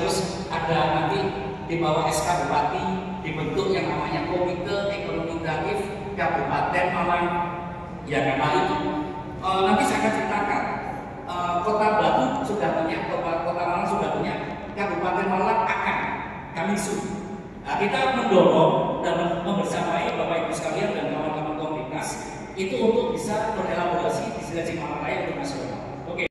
sekaligus ada nanti di bawah SK Bupati dibentuk yang namanya Komite Ekonomi Kreatif Kabupaten Malang. Ya, karena itu nanti saya akan ceritakan Kota Batu sudah punya, Kota Malang sudah punya, Kabupaten Malang akan kami Nah, kita mendorong dan membersamai Bapak Ibu sekalian dan kawan-kawan komunitas itu untuk bisa berelaborasi destinasi Malang Raya untuk nasional. Oke.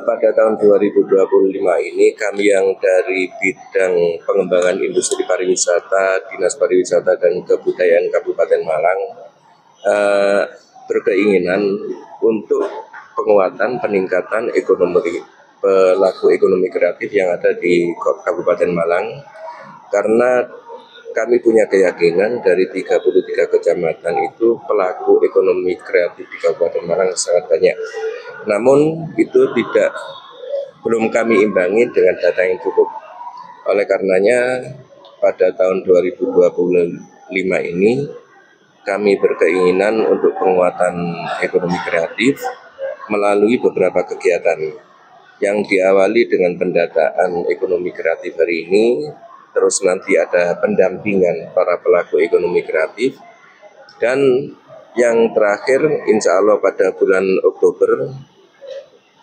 Pada tahun 2025 ini kami yang dari bidang pengembangan industri pariwisata, Dinas Pariwisata dan Kebudayaan Kabupaten Malang berkeinginan untuk penguatan peningkatan ekonomi pelaku ekonomi kreatif yang ada di Kabupaten Malang, karena kami punya keyakinan dari 33 kecamatan itu pelaku ekonomi kreatif di Kabupaten Malang sangat banyak. Namun itu belum kami imbangi dengan data yang cukup. Oleh karenanya pada tahun 2025 ini kami berkeinginan untuk penguatan ekonomi kreatif melalui beberapa kegiatan yang diawali dengan pendataan ekonomi kreatif hari ini. Terus nanti ada pendampingan para pelaku ekonomi kreatif, dan yang terakhir insya Allah pada bulan Oktober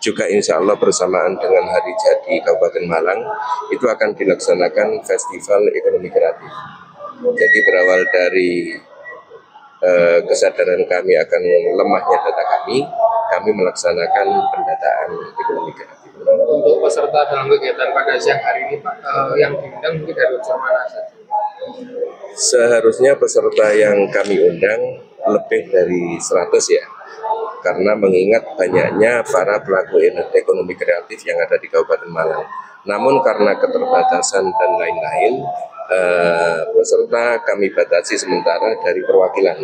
juga insya Allah bersamaan dengan Hari Jadi Kabupaten Malang itu akan dilaksanakan Festival Ekonomi Kreatif. Jadi berawal dari kesadaran kami akan lemahnya data kami melaksanakan pendataan ekonomi kreatif. Untuk peserta dalam kegiatan pada siang hari ini, Pak, yang diundang mungkin dari unsur mana saja? Seharusnya peserta yang kami undang lebih dari 100 ya, karena mengingat banyaknya para pelaku ekonomi kreatif yang ada di Kabupaten Malang. Namun karena keterbatasan dan lain-lain, peserta kami batasi sementara dari perwakilan.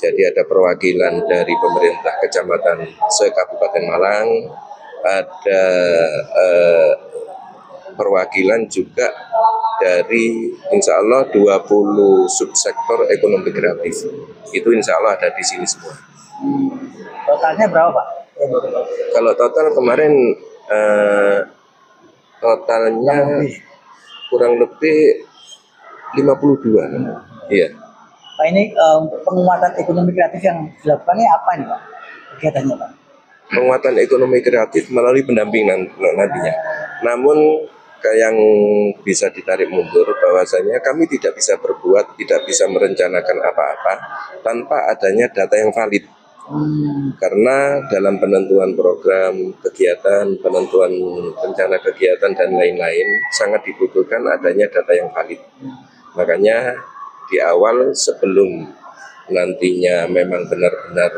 Jadi ada perwakilan dari pemerintah kecamatan se-Kabupaten Malang, ada perwakilan juga dari insya Allah 20 subsektor ekonomi kreatif. Itu insya Allah ada di sini semua. Totalnya berapa, Pak? Kalau total kemarin totalnya kurang lebih 52. Iya. Pak, ini penguatan ekonomi kreatif yang dilakukannya apa nih, Pak? Kegiatannya, Pak? Penguatan ekonomi kreatif melalui pendampingan nantinya. Namun yang bisa ditarik mundur bahwasanya kami tidak bisa berbuat, tidak bisa merencanakan apa-apa tanpa adanya data yang valid. Karena dalam penentuan program kegiatan, penentuan rencana kegiatan dan lain-lain sangat dibutuhkan adanya data yang valid. Makanya di awal sebelum nantinya memang benar-benar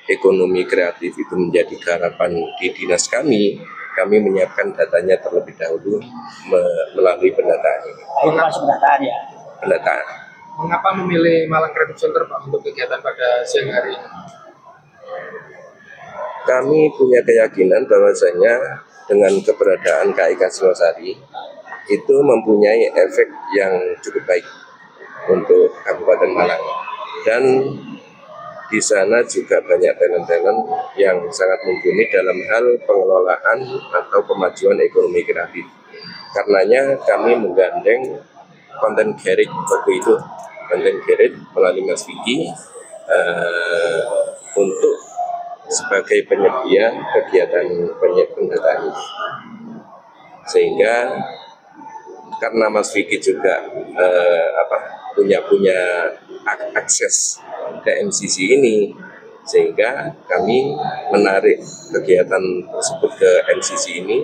ekonomi kreatif itu menjadi garapan di dinas kami menyiapkan datanya terlebih dahulu melalui pendataan ini. Pendataan ya. Pendataan. Mengapa memilih Malang Creative Center, Pak, untuk kegiatan pada siang hari ini? Kami punya keyakinan bahwasanya dengan keberadaan KIK Singosari itu mempunyai efek yang cukup baik untuk Kabupaten Malang, dan di sana juga banyak talent-talent yang sangat mumpuni dalam hal pengelolaan atau kemajuan ekonomi kreatif. Karenanya kami menggandeng Content Garage waktu itu, Content Garage melalui Mas Vicky untuk sebagai penyedia kegiatan pendataan. Sehingga karena Mas Vicky juga punya akses ke MCC ini, sehingga kami menarik kegiatan tersebut ke MCC ini.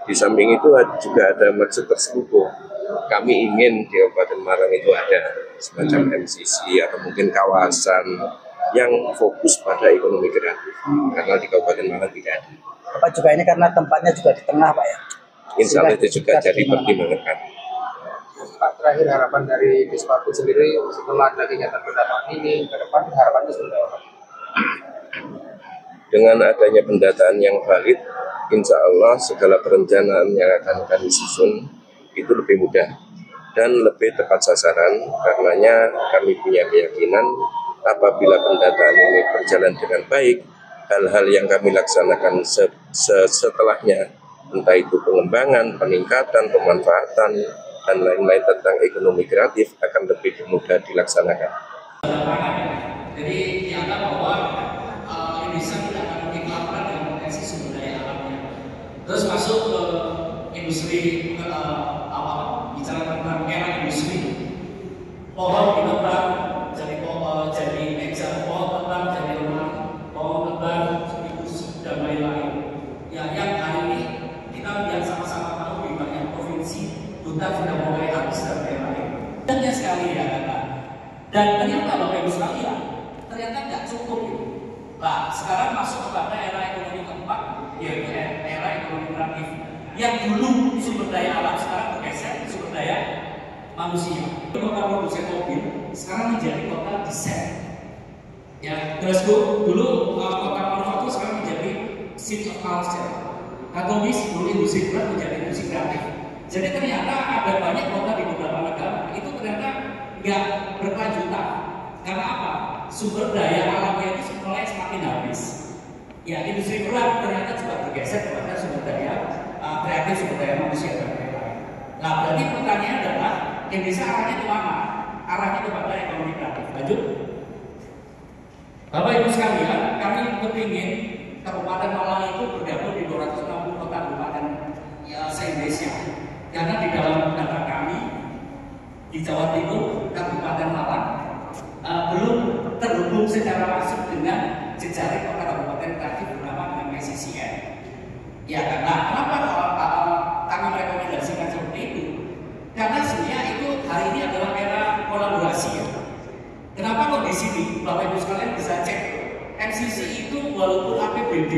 Di samping itu juga ada maksud tersebut, kami ingin di Kabupaten Malang itu ada semacam MCC atau mungkin kawasan yang fokus pada ekonomi kreatif, karena di Kabupaten Malang tidak ada. Apa juga ini karena tempatnya juga di tengah, Pak ya? Insya Allah itu juga jadi pertimbangan kami. Pak, terakhir harapan dari Dispatu sendiri setelah ada kegiatan pendataan ini ke depan, harapannya seperti apa? Dengan adanya pendataan yang valid, insya Allah segala perencanaan yang akan kami susun itu lebih mudah dan lebih tepat sasaran. Karenanya kami punya keyakinan apabila pendataan ini berjalan dengan baik, hal-hal yang kami laksanakan setelahnya entah itu pengembangan, peningkatan, pemanfaatan, dan lain-lain tentang ekonomi kreatif akan lebih mudah dilaksanakan. Jadi dianggap bahwa Indonesia tidak akan kelaparan dengan potensi sumber daya alamnya. Terus masuk ke industri bicara tentang era industri, pohon ditebang jadi pohon tebang jadi rumah, pohon tebang sekaligus dan lain-lain. Ya, yang hari ini kita lihat sama-sama tahu di banyak provinsi hutan sudah mulai habis dan lain-lain. Banyak sekali ya kata. Dan ternyata Bapak Ibu sekalian, ternyata nggak cukup itu. Nah, sekarang masuk kepada era ekonomi keempat, yaitu era ekonomi kreatif. Yang dulu sumber daya alam sekarang bergeser sumber daya manusia. Kota produksi mobil sekarang menjadi kota desain. Ya, Glasgow dulu kota manufaktur sekarang menjadi city of culture. Katowice dulu industri berat menjadi industri kreatif. Jadi ternyata ada banyak kota di beberapa negara itu ternyata nggak berkelanjutan. Karena apa? Sumber daya alamnya itu mulai semakin habis. Ya, industri berat ternyata juga bergeser kepada sumber daya kreatif, sumber daya manusia dan lain-lain. Nah, berarti pertanyaannya adalah Indonesia arahnya ke mana? Arahnya kepada ekonomi kreatif. Lanjut. Bapak Ibu sekalian, kami kepingin Kabupaten Malang itu bergabung di 260 kota kabupaten se-Indonesia. Karena di dalam data kami di Jawa Timur, Kabupaten Malang belum terhubung secara langsung dengan jejaring kota kabupaten kreatif bernama dengan KCCN. Ya, karena kenapa kami merekomendasikan seperti itu? Karena sebenarnya itu hari ini adalah era kolaborasi ya. Kenapa kok di sini Bapak Ibu sekalian bisa cek MCC itu walaupun APBD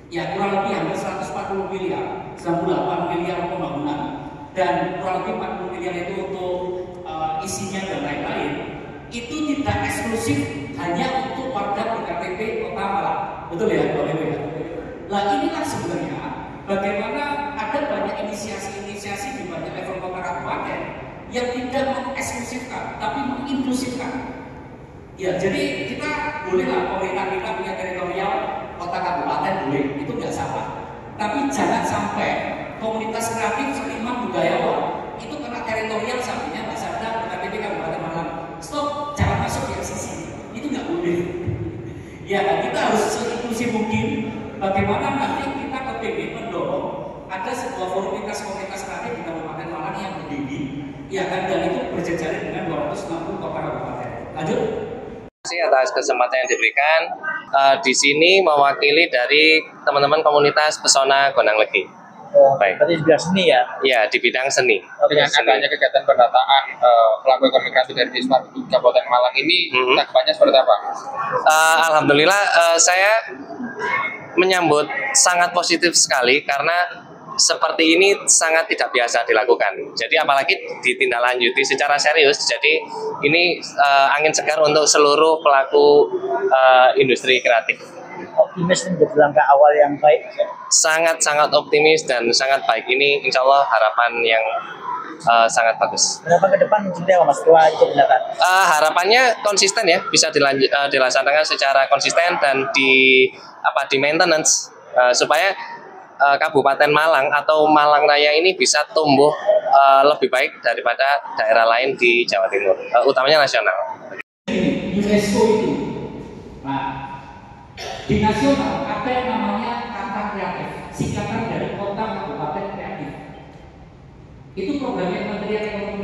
ya kurang lebih hampir 140 miliar, 98 miliar pembangunan dan kurang lebih 40 miliar itu untuk isinya dan lain-lain, itu tidak eksklusif hanya untuk warga berKTP Kota Malang, betul ya Bapak Ibu ya? Nah, inilah sebenarnya bagaimana ada banyak inisiasi-inisiasi di banyak level kota kabupaten yang tidak mengeksklusifkan tapi menginklusifkan. Ya, jadi kita bolehlah pemerintah kita punya teritorial kota kabupaten boleh, itu nggak salah. Tapi jangan sampai komunitas kreatif seniman budayawan itu kena teritorial sampingnya Mbak Sarda BKPP Kabupaten Malang. Stop, jangan masuk di sisi. Itu nggak boleh. Ya, kita harus seinklusif mungkin. Bagaimana nanti kita kepingin mendorong ada sebuah komunitas kreatif di Kabupaten Malang yang berdiri, ya kan, dan itu berjejaring dengan 260 kota kabupaten. Lanjut. Terima kasih atas kesempatan yang diberikan. Di sini mewakili dari teman-teman komunitas Pesona Gondang Legi. Baik. Tadi di bidang seni ya? Iya, di bidang seni. Dengan adanya kegiatan pendataan pelaku ekonomi kreatif dari Desa Kabupaten Malang ini, tanggapannya seperti apa? Alhamdulillah, saya menyambut sangat positif sekali karena seperti ini sangat tidak biasa dilakukan. Jadi apalagi ditindaklanjuti secara serius. Jadi ini angin segar untuk seluruh pelaku industri kreatif. Optimis menjadi langkah awal yang baik. Sangat-sangat optimis dan sangat baik. Ini insya Allah harapan yang sangat bagus. Harapan ke depan seperti apa Mas setelah itu pendataan? Harapannya konsisten ya, bisa dilaksanakan secara konsisten dan di maintenance supaya Kabupaten Malang atau Malang Raya ini bisa tumbuh lebih baik daripada daerah lain di Jawa Timur, utamanya nasional. UNESCO itu, nah di nasional ada yang namanya kata kreatif, singkatan dari kota kabupaten kreatif. Itu programnya Kementerian Ekonomi